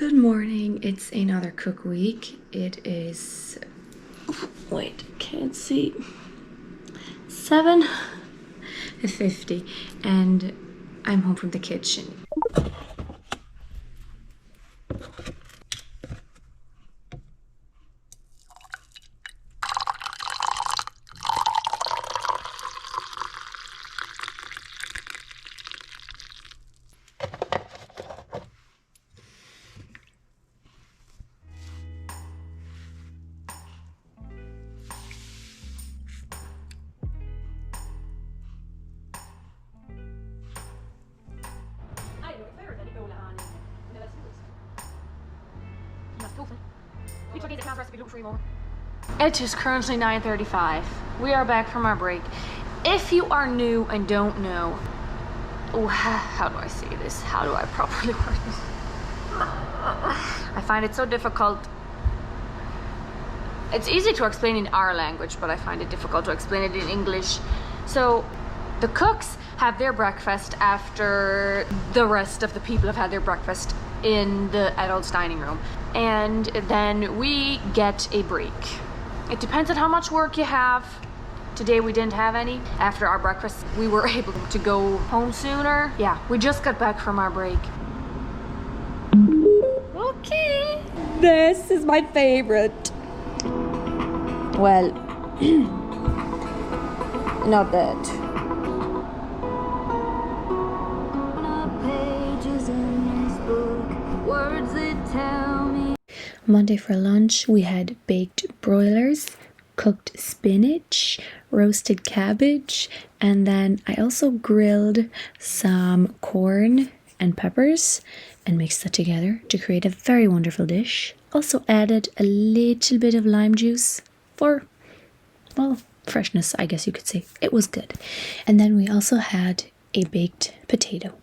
Good morning. It's another cook week. It is, wait, can't see, 7:50, and I'm home from the kitchen. It is currently 9:35. We are back from our break. If you are new and don't know, how do I say this? How do I properly word this? I find it so difficult. It's easy to explain in our language, but I find it difficult to explain it in English. So the cooks have their breakfast after the rest of the people have had their breakfast in the adults' dining room. And then we get a break. It depends on how much work you have. Today we didn't have any. After our breakfast, we were able to go home sooner. Yeah, we just got back from our break. Okay. This is my favorite. Well, not that. Monday for lunch, we had baked broilers, cooked spinach, roasted cabbage, and then I also grilled some corn and peppers and mixed that together to create a very wonderful dish. Also added a little bit of lime juice for, well, freshness, I guess you could say. It was good. And then we also had a baked potato.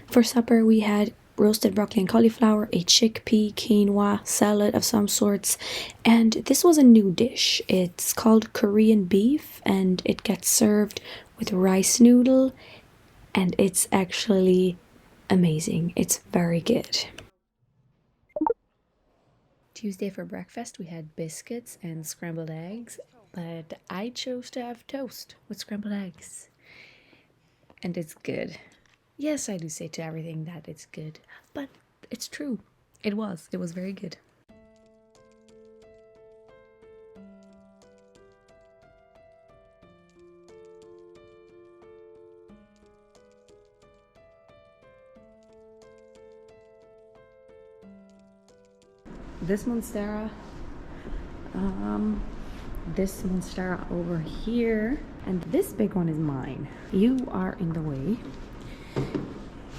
For supper, we had roasted broccoli and cauliflower, a chickpea quinoa salad of some sorts, and this was a new dish. It's called Korean beef, and it gets served with rice noodle, and it's actually amazing. It's very good. Tuesday for breakfast, we had biscuits and scrambled eggs, but I chose to have toast with scrambled eggs, and it's good. Yes, I do say to everything that it's good, but it's true. It was very good. This monstera, this monstera over here, and this big one is mine. You are in the way.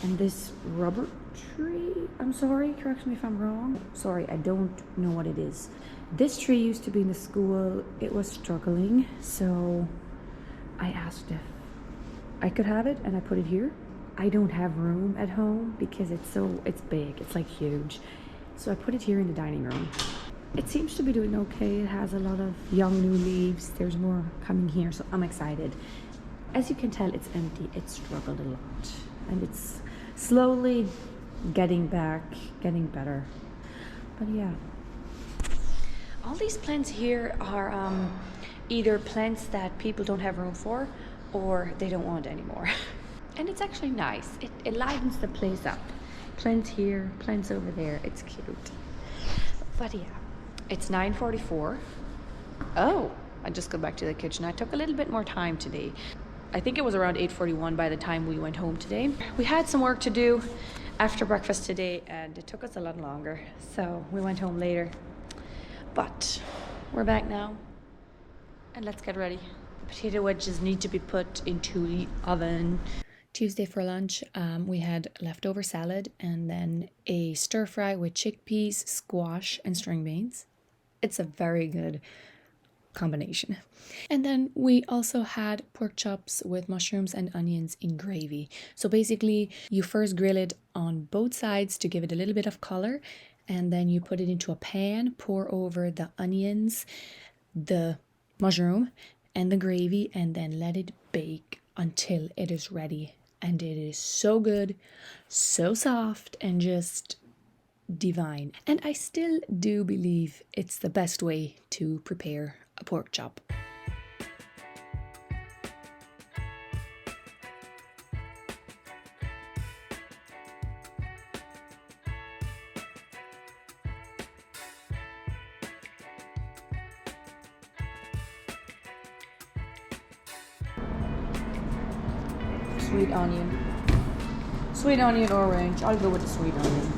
And this rubber tree, I'm sorry, correct me if I'm wrong. Sorry, I don't know what it is. This tree used to be in the school. It was struggling, so I asked if I could have it, and I put it here. I don't have room at home because it's big, it's like huge. So I put it here in the dining room. It seems to be doing okay. It has a lot of young new leaves. There's more coming here, so I'm excited. As you can tell, it's empty. It struggled a lot, and it's slowly getting better. But yeah, all these plants here are either plants that people don't have room for or they don't want anymore. And it's actually nice. It livens the place up. Plants here, plants over there. It's cute. But yeah, it's 9:44. Oh, I just got back to the kitchen. I took a little bit more time today. I think it was around 8:41 by the time we went home today. We had some work to do after breakfast today, and it took us a lot longer, so we went home later. But we're back now, and let's get ready. The potato wedges need to be put into the oven. Tuesday for lunch, we had leftover salad and then a stir fry with chickpeas, squash, and string beans. It's a very good combination. And then we also had pork chops with mushrooms and onions in gravy. So basically, you first grill it on both sides to give it a little bit of color, and then you put it into a pan, pour over the onions, the mushroom, and the gravy, and then let it bake until it is ready. And it is so good, so soft, and just divine. And I still do believe it's the best way to prepare a pork chop. Sweet onion. Sweet onion orange. I'll go with the sweet onion.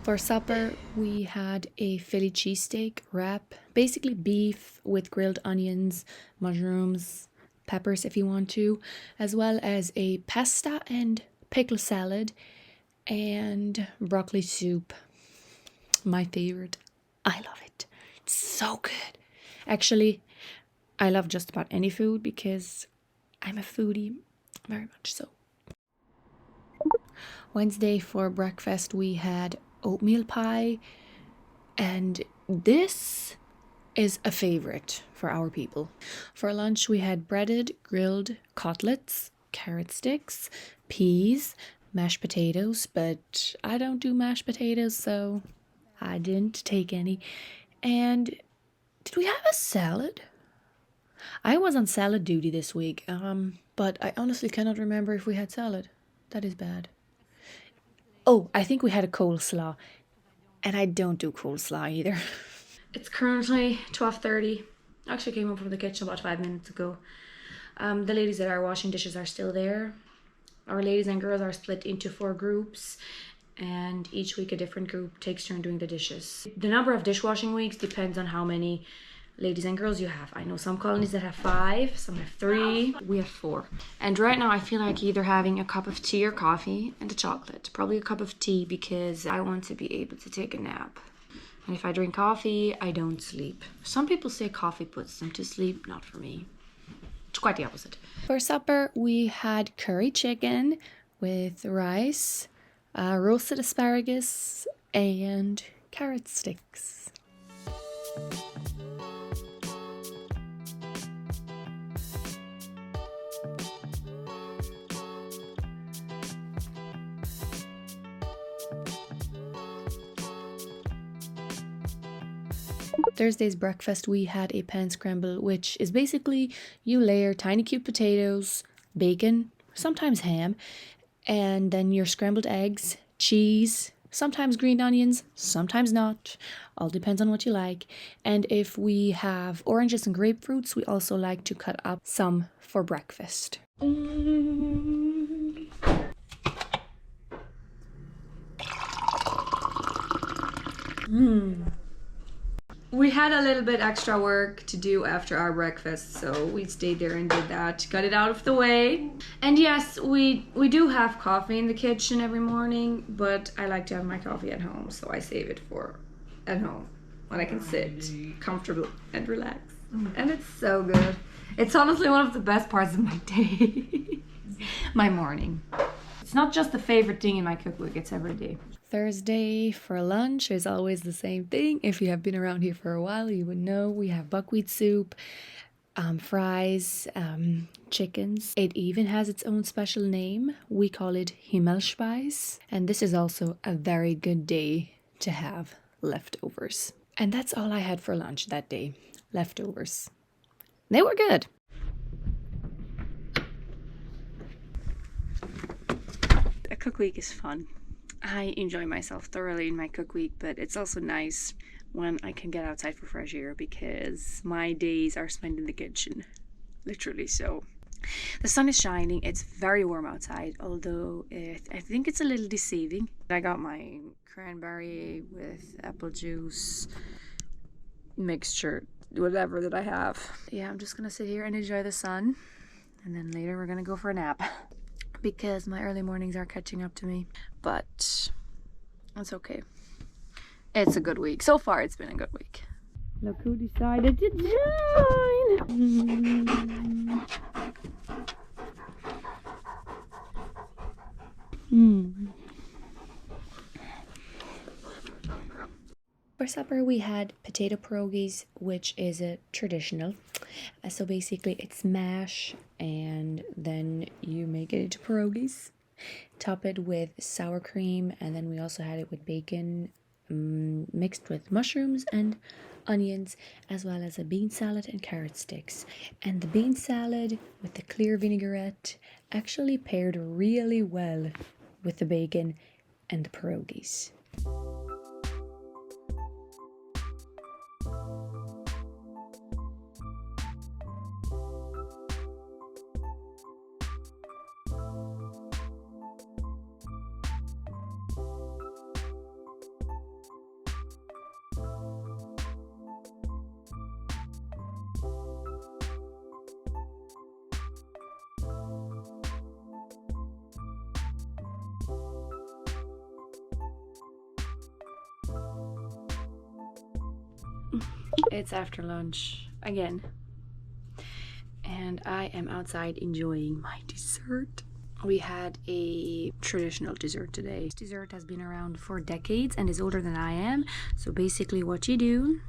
For supper, we had a Philly cheesesteak wrap, basically beef with grilled onions, mushrooms, peppers if you want to, as well as a pasta and pickle salad and broccoli soup. My favorite. I love it. It's so good. Actually, I love just about any food because I'm a foodie, very much so. Wednesday for breakfast, we had oatmeal pie, and this is a favorite for our people. For lunch, we had breaded grilled cutlets, carrot sticks, peas, mashed potatoes, but I don't do mashed potatoes, so I didn't take any. And did we have a salad? I was on salad duty this week, but I honestly cannot remember if we had salad. That is bad. Oh, I think we had a coleslaw, and I don't do coleslaw either. It's currently 12:30. I actually came home from the kitchen about 5 minutes ago. The ladies that are washing dishes are still there. Our ladies and girls are split into 4 groups, and each week a different group takes turn doing the dishes. The number of dishwashing weeks depends on how many ladies and girls you have. I know some colonies that have 5, some have 3, we have 4. And right now I feel like either having a cup of tea or coffee and a chocolate. Probably a cup of tea because I want to be able to take a nap. And if I drink coffee, I don't sleep. Some people say coffee puts them to sleep, not for me. It's quite the opposite. For supper, we had curry chicken with rice, roasted asparagus, and carrot sticks. Thursday's breakfast, we had a pan scramble, which is basically you layer tiny cute potatoes, bacon, sometimes ham, and then your scrambled eggs, cheese, sometimes green onions, sometimes not, all depends on what you like. And if we have oranges and grapefruits, we also like to cut up some for breakfast. We had a little bit extra work to do after our breakfast, so we stayed there and did that, got it out of the way. And yes, we do have coffee in the kitchen every morning, but I like to have my coffee at home, so I save it for at home when I can sit comfortable and relax. And it's so good. It's honestly one of the best parts of my day. My morning. It's not just the favorite thing in my cookbook, it's every day. Thursday for lunch is always the same thing. If you have been around here for a while, you would know we have buckwheat soup, fries, chickens. It even has its own special name. We call it Himmelspeis. And this is also a very good day to have leftovers. And that's all I had for lunch that day. Leftovers. They were good. A cook week is fun. I enjoy myself thoroughly in my cook week, but it's also nice when I can get outside for fresh air because my days are spent in the kitchen, literally. So the sun is shining, it's very warm outside, although I think it's a little deceiving. I got my cranberry with apple juice mixture, whatever that I have. Yeah, I'm just gonna sit here and enjoy the sun, and then later we're gonna go for a nap because my early mornings are catching up to me. But It's okay. It's a good week. So far, it's been a good week. Look who decided to join. For supper, we had potato pierogies, which is a traditional. So basically, it's mash, and then you make it into pierogies. Top it with sour cream, and then we also had it with bacon, mixed with mushrooms and onions, as well as a bean salad and carrot sticks. And the bean salad with the clear vinaigrette actually paired really well with the bacon and the pierogies. It's after lunch again, and I am outside enjoying my dessert. We had a traditional dessert today. This dessert has been around for decades and is older than I am. So basically what you do,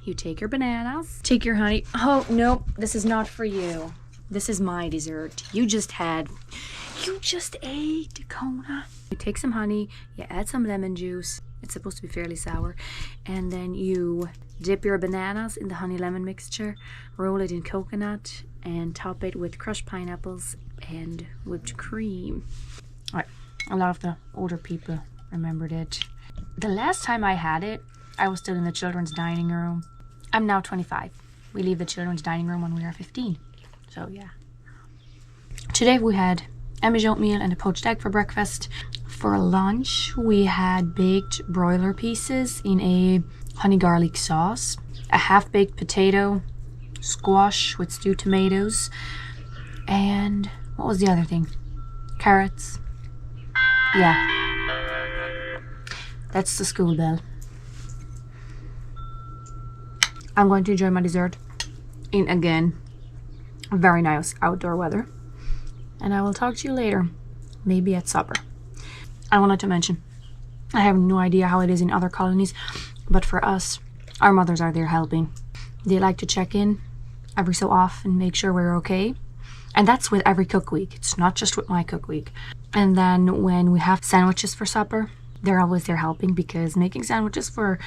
you take your bananas, take your honey. Oh, nope, this is not for you. This is my dessert. You just ate, Dakota. You take some honey, you add some lemon juice. It's supposed to be fairly sour. And then you dip your bananas in the honey lemon mixture, roll it in coconut, and top it with crushed pineapples and whipped cream. Right. A lot of the older people remembered it. The last time I had it, I was still in the children's dining room. I'm now 25. We leave the children's dining room when we are 15. So yeah. Today we had Amish oatmeal and a poached egg for breakfast. For lunch, we had baked broiler pieces in a honey garlic sauce, a half-baked potato, squash with stewed tomatoes, and what was the other thing? Carrots. Yeah. That's the school bell. I'm going to enjoy my dessert in, again, very nice outdoor weather. And I will talk to you later, maybe at supper. I wanted to mention, I have no idea how it is in other colonies, but for us, our mothers are there helping. They like to check in every so often, make sure we're okay. And that's with every cook week. It's not just with my cook week. And then when we have sandwiches for supper, they're always there helping, because making sandwiches for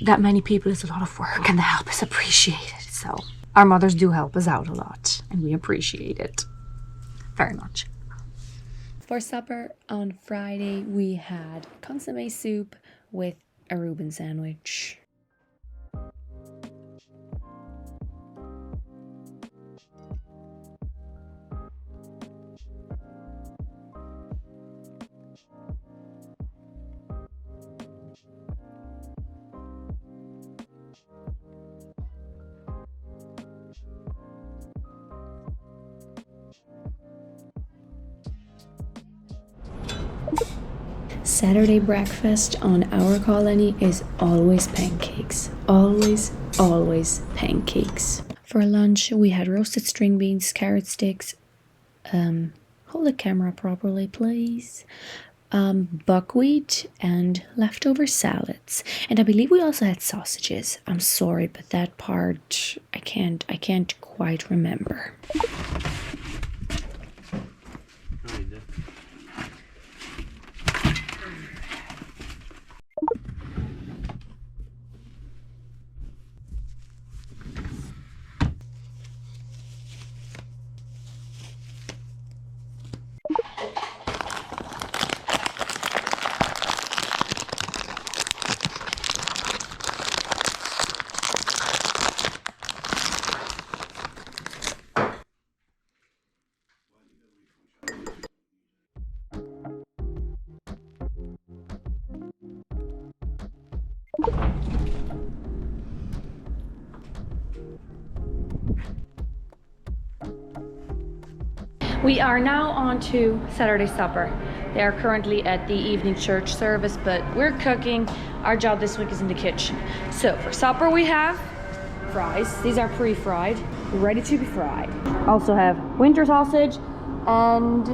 that many people is a lot of work, and the help is appreciated. So our mothers do help us out a lot, and we appreciate it very much. For supper on Friday, we had consomme soup with a Reuben sandwich. Saturday breakfast on our colony is always pancakes. Always pancakes. For lunch, we had roasted string beans, carrot sticks, hold the camera properly, please, buckwheat, and leftover salads. And I believe we also had sausages. I'm sorry, but that part I can't quite remember. We are now on to Saturday supper. They are currently at the evening church service, but we're cooking. Our job this week is in the kitchen. So for supper we have fries. These are pre-fried, ready to be fried. Also have winter sausage, and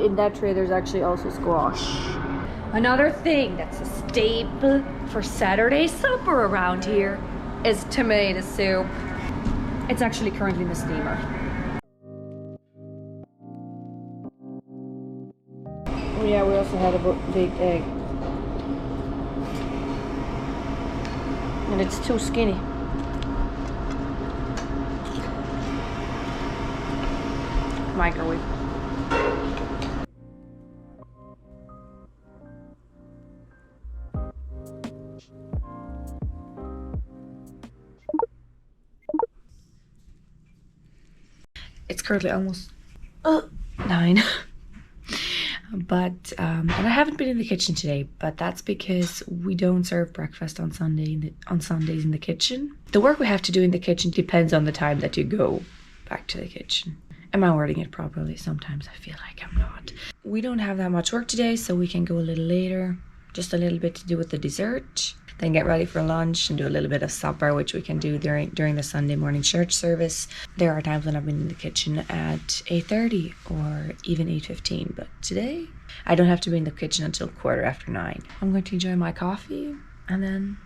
in that tray there's actually also squash. Another thing that's a staple for Saturday supper around here is tomato soup. It's actually currently in the steamer. Oh yeah, we also had a big egg. And it's too skinny. Microwave. It's currently almost 9. But and I haven't been in the kitchen today, but that's because we don't serve breakfast on Sundays in the kitchen. The work we have to do in the kitchen depends on the time that you go back to the kitchen. Am I wording it properly? Sometimes I feel like I'm not. We don't have that much work today, so we can go a little later. Just a little bit to do with the dessert. Then get ready for lunch and do a little bit of supper, which we can do during the Sunday morning church service. There are times when I've been in the kitchen at 8:30 or even 8:15, but today I don't have to be in the kitchen until 9:15. I'm going to enjoy my coffee, and then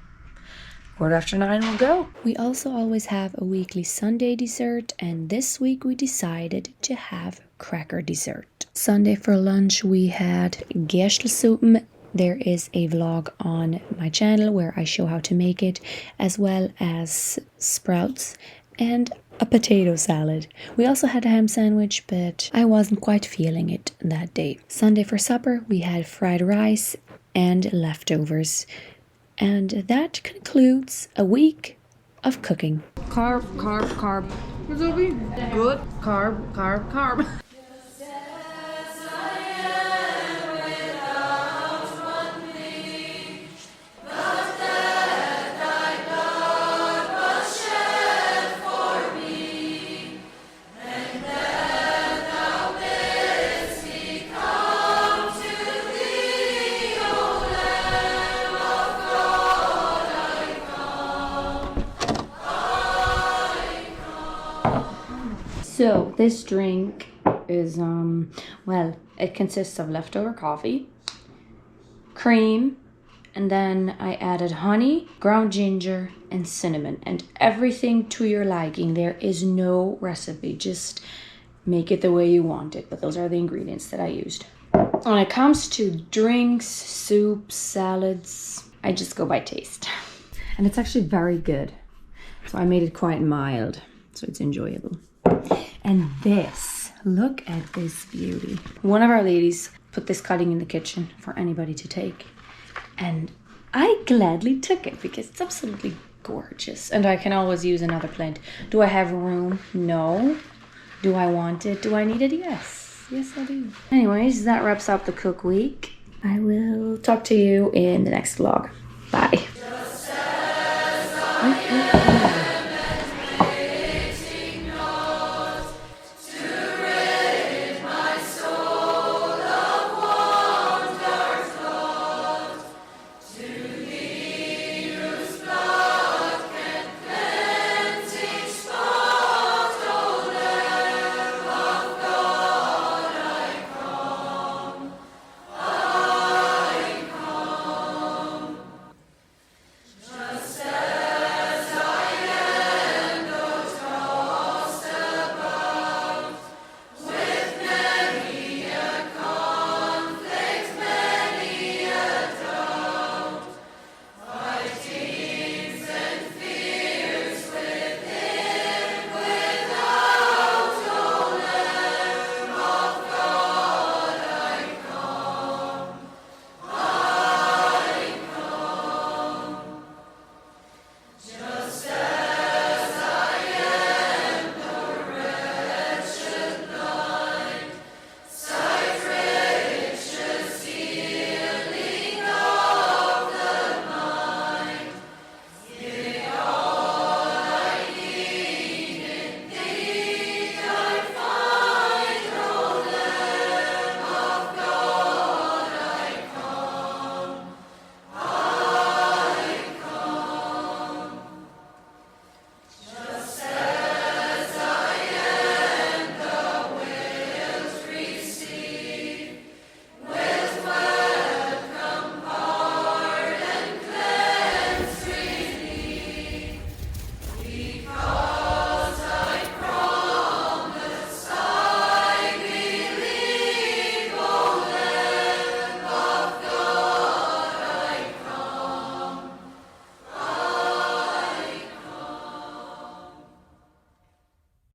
9:15 we'll go. We also always have a weekly Sunday dessert, and this week we decided to have cracker dessert. Sunday for lunch we had Gerstelssuppen. There is a vlog on my channel where I show how to make it, as well as sprouts and a potato salad. We also had a ham sandwich, but I wasn't quite feeling it that day. Sunday for supper, we had fried rice and leftovers. And that concludes a week of cooking. Carb, carb, carb. What's up? Good. Carb, carb, carb. So this drink is, well, it consists of leftover coffee, cream, and then I added honey, ground ginger, and cinnamon, and everything to your liking. There is no recipe, just make it the way you want it, but those are the ingredients that I used. When it comes to drinks, soups, salads, I just go by taste. And it's actually very good. So I made it quite mild, so it's enjoyable. And this, look at this beauty. One of our ladies put this cutting in the kitchen for anybody to take. And I gladly took it because it's absolutely gorgeous. And I can always use another plant. Do I have room? No. Do I want it? Do I need it? Yes. Yes, I do. Anyways, that wraps up the cook week. I will talk to you in the next vlog. Bye.